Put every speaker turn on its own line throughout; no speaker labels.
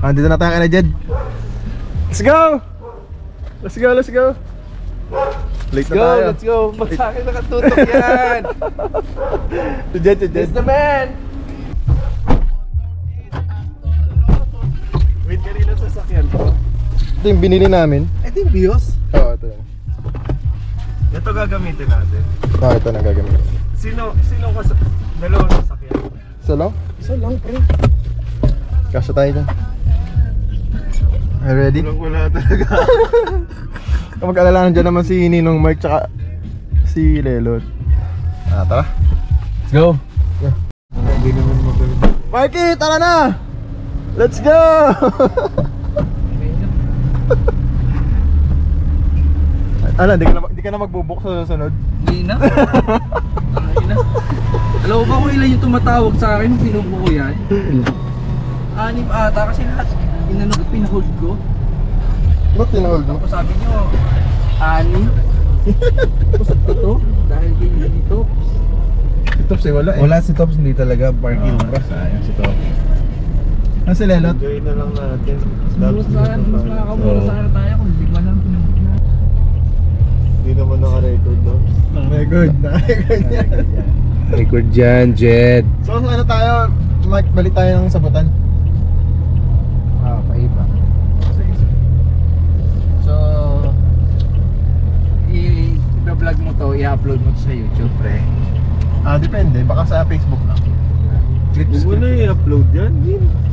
Dito na tayo kay Jed. Let's go! Let's go, let's go! Late na tayo.
Let's go! Ba't sa akin nakatutok yan?
Si Jed, si Jed.
It's the man!
Wait kanina sa sasakyan ko. Ito yung binili namin.
Ito yung Bios?
Oo, ito yan.
Ito gagamitin natin.
Ito na gagamitin.
Sino ka sa dalawang sasakyan?
Isa lang?
Isa lang, pre.
Kasya tayo dyan. Are you ready?
Wala talaga.
Mag-alala dyan naman si Ninong Mark tsaka si Lelot. Tara.
Let's go!
Hindi naman magaling.
Marky, tara na! Let's go! Ala, di ka na magbubuk sa susunod?
Hindi na. Alam mo ba kung ilan yung tumatawag sa akin? Pinubo ko yan. 6 ata kasi lahat pinahold ko.
Ba't tinahold mo?
Tapos sabi nyo, 6. Tapos ito, dahil kayo dito.
Si Tops eh, wala eh.
Wala si Tops, hindi talaga parking bus. Sayang si Tops.
Si Lelot?
Enjoy na lang natin.
Mas makakamura sana tayo kung di man lang pinabot na.
Hindi naman naka-record doon.
Naka-record. Naka-record yan.
Record dyan, Jed.
So ano tayo, Mike, balik tayo ng sabutan.
Paiba. So, i-vlog mo to, i-upload mo to sa YouTube, pre.
Depende, baka sa Facebook lang.
Huwag mo na i-upload yan.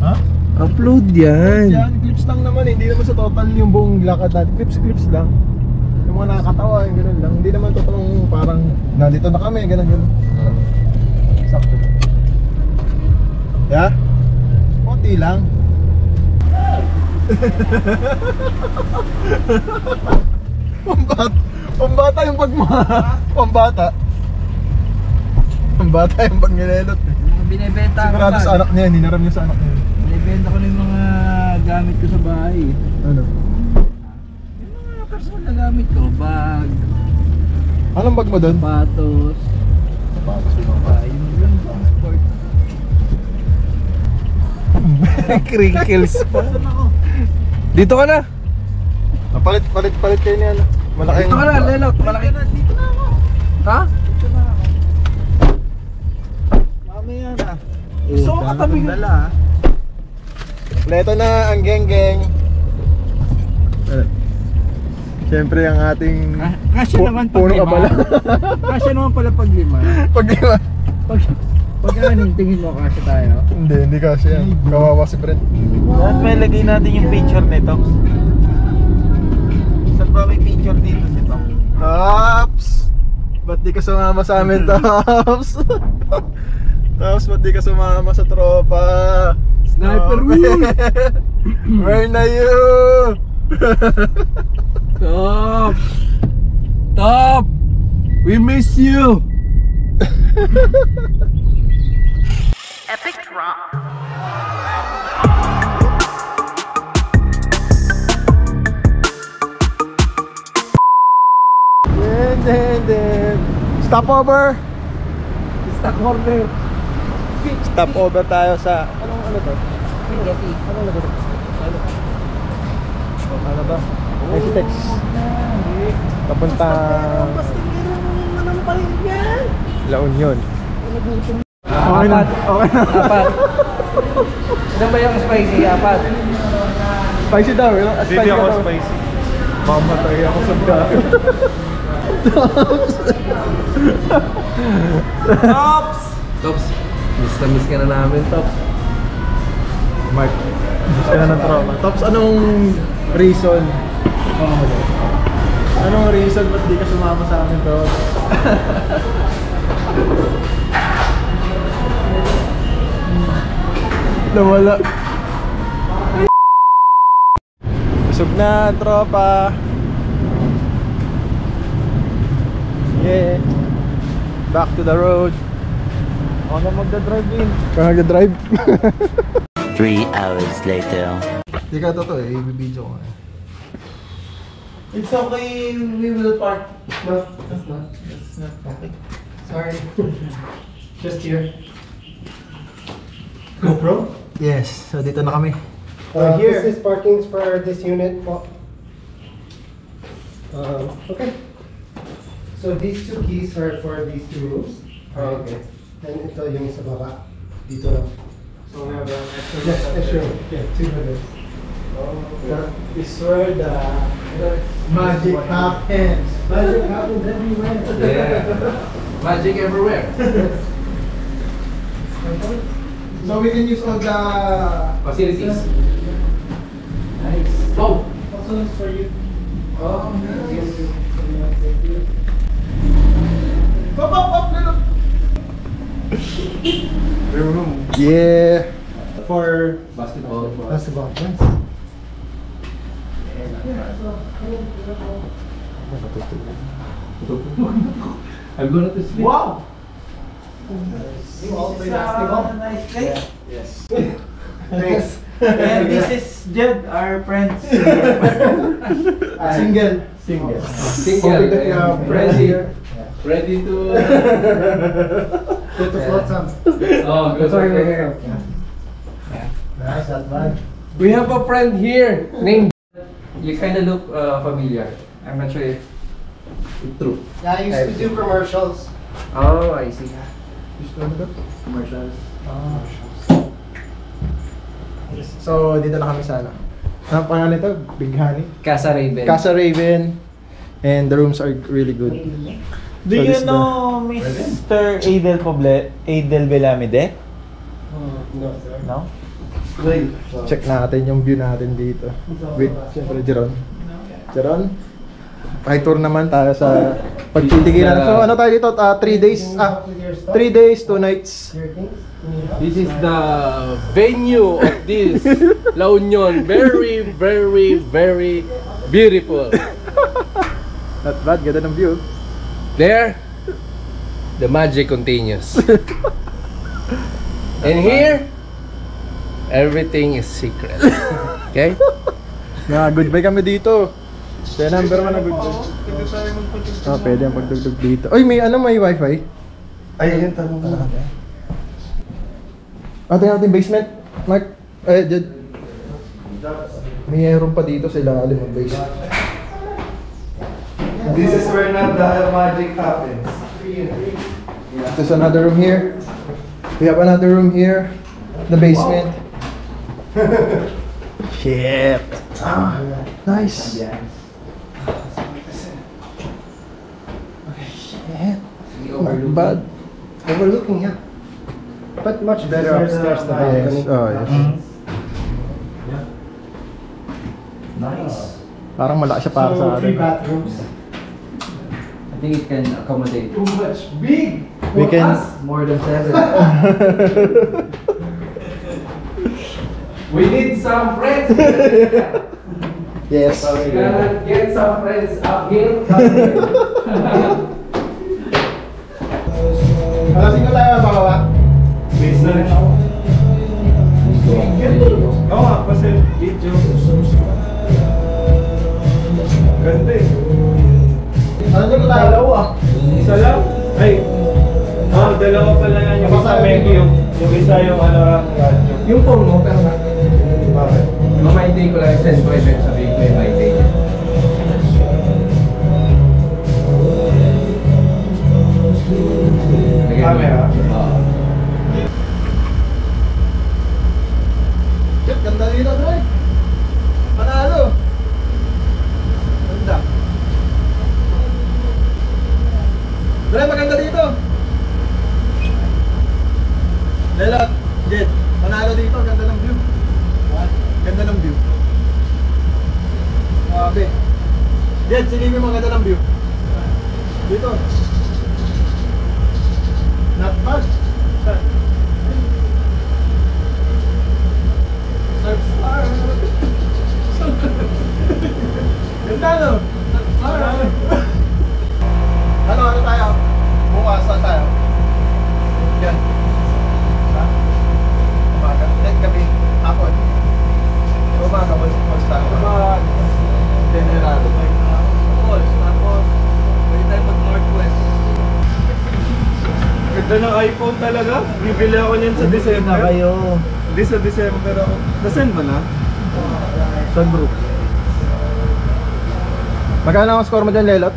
Ha?
Upload yan.
Yan, clips lang naman eh. Hindi naman sa total yung buong lakad natin. Clips lang. Yung mga nakakatawa, yung gano'n lang. Hindi naman totoong parang nandito na kami, gano'n. Sakto. Yeah? Konti lang. Pambata yung pagmahal. Pambata yung pag nilelot eh.
Binibenta ko
Sigurado sa anak niya, hinaram niya sa anak niya.
Binibenta ko na yung mga gamit ko sa bahay.
Ano?
Yung mga personal na gamit ko, bag,
Anong bag mo doon?
sapatos, yung transport.
Crinkles pa. Dito ka na.
Palit kayo niya. Malaki.
Dito ka na, Lelot, malaki. Dito na ako. Ha? Dito na ako.
Mamaya na.
So, katabi ko.
Kompleto na ang geng-geng. Siyempre ang ating
Kasya naman pag
puno
lima.
abala.
Kasya naman pala pag 5.
Pag lima.
Pag aning tingin mo kasya tayo.
Hindi kasi yan. Kawawa si Brent.
At may lagay natin yung picture nito. Saan ba may picture dito si Tom?
Tops! Ba't di ka sumama sa amin, Tops? Tops, ba't di ka sumama sa tropa?
Sniper
Tops. Where na you?
Top! Top! We miss you!
Epic drop.
Then. Stop over!
Stock order!
Stop over tayo sa... Ano to?
Spaghetti.
Ano na to? Ano ba? Exitex. Papunta... La Union. Okay na. Okay na.
4. Ilan ba yung spicy? 4.
Spicy daw.
Hindi ako spicy. Mamatay ako sa dahil.
Tops! Tops, miss na miss ka na namin, Tops.
Mark, gusto ka na ng trauma. Tops, anong reason? Anong reason ba't di ka sumama sa amin, Tops? Nawala. Busog na, tropa. Yeah. Back to the road. Ako na magdadrive din. Ako magdadrive.
3 hours later.
Hindi ka totoo eh, ibibidyo ko eh.
It's okay, we will park. No, that's not okay. Sorry. Just here. GoPro?
Yes, so dito na kami. Here.
This is parkings for this unit po. Okay. So these two keys are for these two rooms.
Okay.
And ito yung sa baba. Dito lang.
So we have an extra
Yes, extra. Yeah, two bedrooms.
That is where the
Magic happens.
Magic happens everywhere.
Yeah. Magic everywhere.
So we can use all the...
Facilities. Nice. Oh.
Also for you.
Oh, yes.
Up, little. Yeah.
For
Basketball.
basketball. Yes.
I'm gonna to sleep.
wow.
You all play basketball?
Nice place.
Yes.
Thanks.
And this is Jed, our friend.
Single.
Single.
Single. Ready. Ready to.
Go to float some.
Oh, good.
Nice, not bad.
We have a friend here named. You kind of look familiar. I'm not sure if it's true.
Yeah, I used to do commercials.
Oh, I see.
Commercials.
So, dito na kami sa ano. Ano ang pangalan nito? Big Honey?
Casa Raven.
Casa Raven. And the rooms are really good.
Do
So
you
this
know Mr. Adel Belamide?
No, sir.
No?
Check natin yung view natin dito. With, siyempre, Jeron. Jeron? Pakitour naman tayo sa pagtitigilan. So, ano tayo dito? 3 days. 3 days, 2 nights.
Your things?
This is the venue of this La Union. Very, very, very beautiful.
Not bad, ganda ng view.
There, the magic continues. And here, everything is secret. Okay?
Na goodbye kami dito. Kaya number 1 na goodbye. Pwede ang pagdugtog dito. Oy, may ano, may wifi?
Ay, yun tanong ko.
Tingnan natin basement. Mark, Jed. May room pa dito sa ilalim ng basement.
This is where not the magic happens.
There's another room here. We have another room here. The basement. Shit. Nice. Shit. Not bad.
Overlooking, yeah. But much better upstairs the balcony.
Yes. Oh, yes.
Nice.
Parang malaki siya para sa
So, 3
atin.
bathrooms.
I think it can accommodate
Too much big.
We
for
can-
us.
more than 7. We need some friends.
Yes.
Gotta get some friends up here.
Alasing ko tayo bababa.
Base na rin ako. Oo nga, kasi video. Ganda eh.
Alasing ko tayo.
Dalawa. Isa lang? Ay. Dalawa pala yan. Yung isa Meki, yung isa yung ano lang, radyo.
Yung phone mo, pero
Bakit?
mamaintain ko lang yung send ko yung sabihin ko yung maintain.
Camera?
Oo.
Shit, ganda dito, Dre. Panalo. Ganda. Dre, maganda dito. Lelot, Jed, panalo dito. Ganda ng view. Ganda ng view. Grabe. Jed, silipin mo, ganda ng view. Dito. Not bad. Surf star. Ganda no? Ano tayo? Bukas saan tayo? Yan. Sa? Umaga. Gabi. Hapon. Umaga. Basta. Umaga. Generado. Tapos, pwede tayo mag-northwest.
Ganda ng iPhone talaga. Bibili ako niyan sa December.
kayo.
Hindi sa December ako. Nasaan mo na? Sunroof.
Magkano ang score mo dyan, Lelot?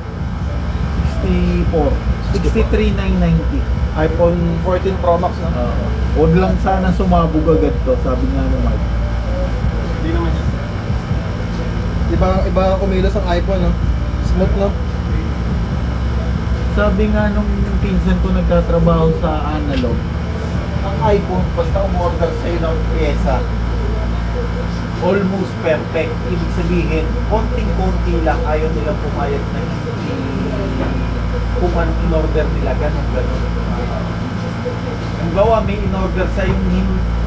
63,990.
iPhone 14 Pro Max, no?
Huwag lang sana sumabog agad to, sabi nga ng Mark.
Hindi naman yan. Iba kumilos ang iPhone, no? Smooth, no?
Sabi nga nung pinsan ko nagtatrabaho sa analog, ang iPhone, basta umorder sa'yo ng pyesa, almost perfect. Ibig sabihin, konting-konti lang ayaw nilang pumayag na hindi kung anong in-order nila, ganun. Ang gawa, may in-order sa yung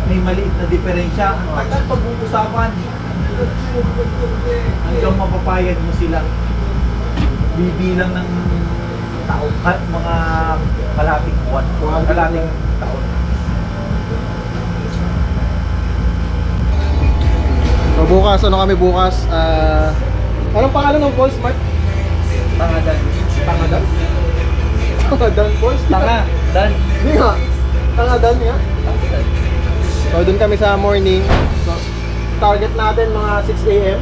may maliit na diferensya, ang tagal pag-uusapan. Hanggang mapapayag mo sila. Bibilang ng taon, mga kalating buwan, kalating taon.
So bukas, ano kami bukas? Anong pangalan ng Paul Smart?
Tangadan.
Tangadan? Tangadan Paul?
Tanga, Dan.
Hindi nga. Tangadan nga. So doon kami sa morning. So, target natin mga 6 a.m.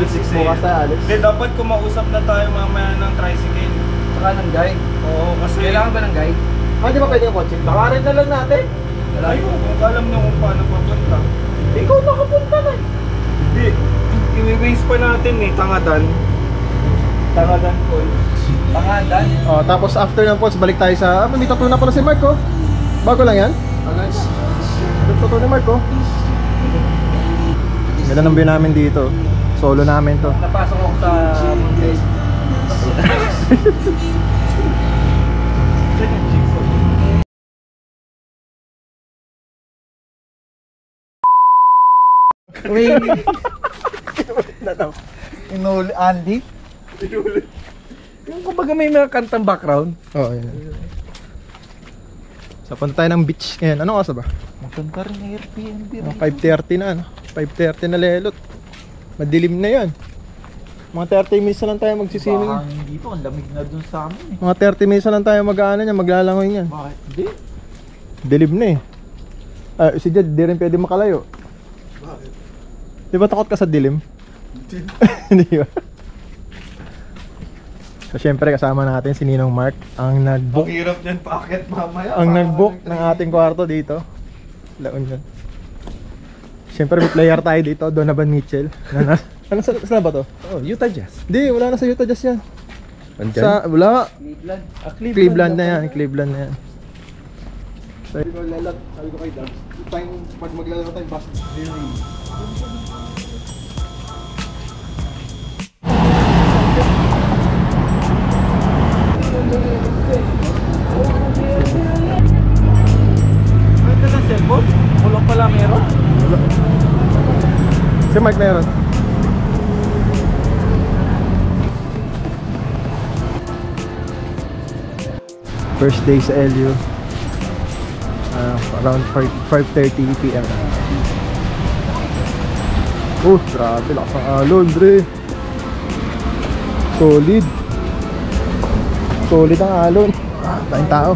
6 bukas tayo, Alex.
Hindi, dapat kumausap na tayo mamaya ng tricycle.
Saka ng guide.
Oo, kasi...
Kailangan ba ng guide?
Di ba pwede yung kotse? Bakarin na lang natin.
Ayun, kung alam nyo kung paano papunta.
Ikaw nakapunta na.
Hindi, i-waste pa natin eh, Tangadan. Tangadan po.
Pangalan.
Oh, tapos after ng Falls, balik tayo sa... may tattoo na pala si Marco. Bago lang yan. May tattoo ni Marco. Ganda ng view namin dito. Solo namin to.
Napasok ako sa Monday.
Inuli, Andy?
Yung kumbaga may mga kantang background.
Oo, oh, yun. So, punta tayo ng beach ngayon. Anong oras ba?
Maganda rin Airbnb rin.
5:30 na, ano? 5:30 na Lelot. Madilim na yan. Mga 30 minutes na lang tayo magsiswimming.
Bahangin dito, ang lamig na dun sa amin eh.
Mga 30 minutes na lang tayo mag-ano niyan, maglalangoy niyan.
Bakit? Hindi.
Dilim na eh. Si Jed, di rin pwede makalayo.
Bakit?
Di ba takot ka sa dilim? Hindi ba? So syempre kasama natin si Ninong Mark, ang nag-book.
Ang hirap niyan paakit mamaya.
Ang nag-book ng ating kwarto dito. La Union. Siyempre may player tayo dito, Donovan Mitchell. Ano saan ba to?
Oh, Utah Jazz.
Hindi, wala na sa Utah Jazz yan.
Andyan?
Sa, wala.
Cleveland.
Cleveland na yan, Cleveland na yan. So, lalat, sabi ko kay Dabs, pag maglalaro tayo basketball.
Ano ka ng cellphone? Walang pala meron.
Si Mark meron. First day sa LU. Around 5:30 PM. Oh, grabe, lakas ng alon, Dre. Solid. Solid ang alon. Tayong tao.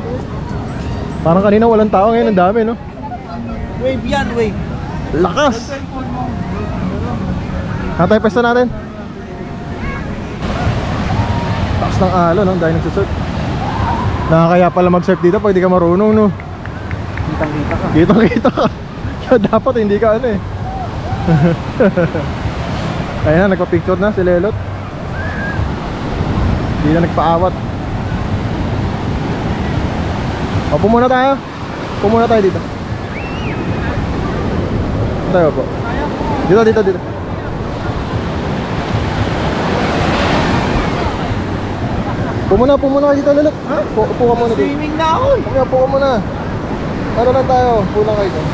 Parang kanina walang tao, ngayon ang dami, no?
Wave yan, wave.
Lakas! Hatay pesta natin. Taas ng alon, no? Dahil nagsusurf. Nakakaya pala mag-surf dito pag di ka marunong, no?
Kitang-kita ka.
Kita-kita ka. Kaya dapat hindi ka ano eh. Ayun na, nagpa-picture na si Lelot. Hindi na nagpaawat. O, pumuna tayo. Pumuna tayo dito. Tayo po. Dito. Pumuna ka dito, Lelot. Ha? Upo ka muna dito.
Swimming na ako eh.
Okay, upo ka muna. Ano lang tayo? Upo lang kayo dito.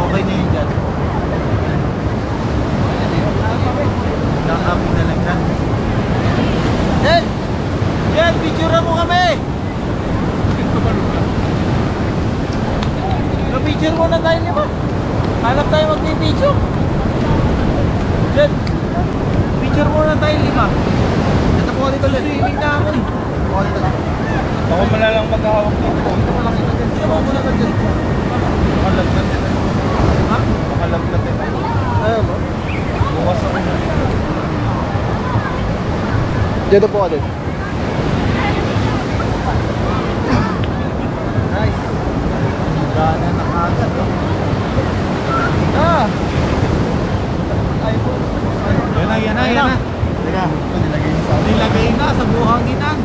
Okay na yun dyan. Nakakapin na lang dyan. muna tayo 5. Hanap tayo mag-video. Jet. Picture muna tayo 5. Ito po dito lang. Swimming na ako eh.
Ako man lang maghahawak dito.
Ito malaki na dyan. Ito muna ka dyan.
Makalaglat eh.
Ha?
Makalaglat eh.
Ayaw mo?
Bukas ako na.
Dito po ka din.
Nice. Gana na agad. Ah! iPhone. Yan na.
Teka,
Nilagay na sa buhanginan.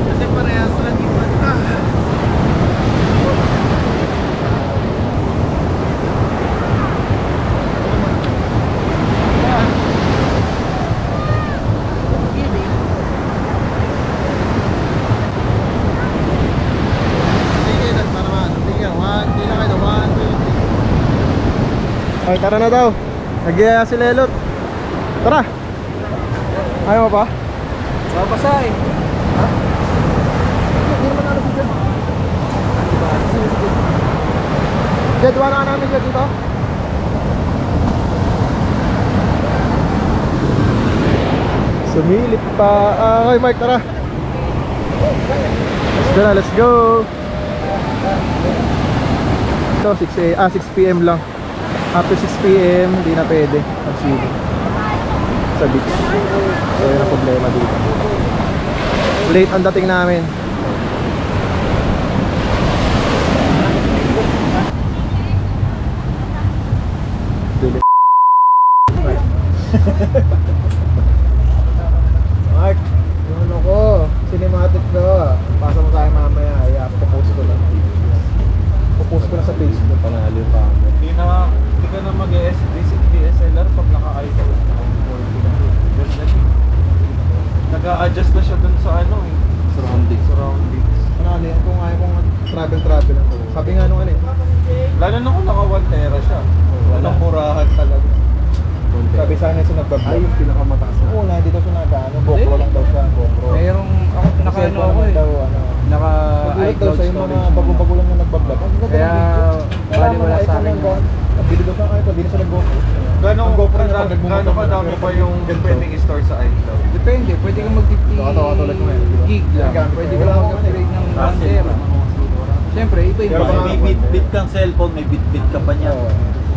Kasi parehas lang yung mata.
Ay, tara na daw. Nagyaya si Lelot. Tara. Ayaw mo pa?
Babasa eh.
Hindi naman ano si Jed. Jed, wala ka namin Jed dito. Sumilip pa. Okay, Mark, tara. Let's go. Ito, 6 PM lang. After 6 PM, hindi na pwede mag-swimming sa beach. So yun ang problema dito. Late ang dating namin. Dili. Mark, yung ano ko, cinematic ko. Pasa mo tayo mamaya, i-post ko lang. Post ko lang sa Facebook.
Panalo pa ako.
Hindi ka na mag-DSLR pag naka-iPhone. Nag-a-adjust na siya dun sa ano eh. Surroundings.
Ano yan, kung ayaw kong travel ako. Sabi nga nung ano eh.
Lalo na kung naka 1 tera siya. Walang murahan talaga.
Sabi sa akin sa nagbablog.
Ay, yung pinakamataas na.
Una, dito siya nag-ano, GoPro lang daw siya, GoPro.
Mayroong ako nakaano ako eh.
Daw, ano.
Naka
Nagulat daw
iCloud
siya yung mga
storage.
bago-bago lang na nagbablog. Ang ganda
Kaya,
ng video.
bali wala sa akin.
Nabili daw siya iPhone, hindi na siya nag-GoPro.
Gano'ng
Ang GoPro niya pag
gano'ng kadami pa yung pwedeng i-store sa iCloud?
Depende, pwede kang mag-50
Katulad ko ngayon, di ba?
gig lang. Pwede ka lang mag-upgrade ng 1 tera. Siyempre, iba-iba.
Pero pag may bit kang cellphone, may bit ka pa niya.
Oo.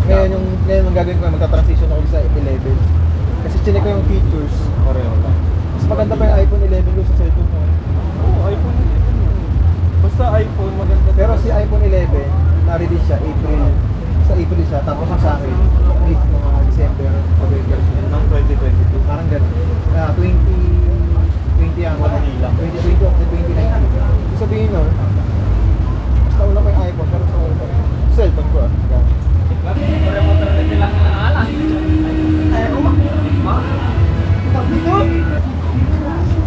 Ngayon ang gagawin ko, magta-transition ako sa 11. Kasi chinek ko yung features.
Pareho lang.
Mas maganda pa yung iPhone 11 ko sa cellphone ko.
Oo, iPhone 11. Basta iPhone, maganda.
Pero si iPhone 11, na-release siya sa April siya, tapos yung sa akin, late mga December, November.
ng 2022.
Parang gano'n. 20 ang Manila. 2020 o 2019. Ibig sabihin nun, mas nauna ko yung iPhone, pero sa cellphone ko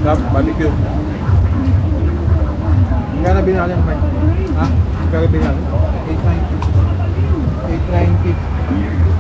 Barbecue.
Magkano binali mo, Mike? Ha? Magkano binali? 890. 890.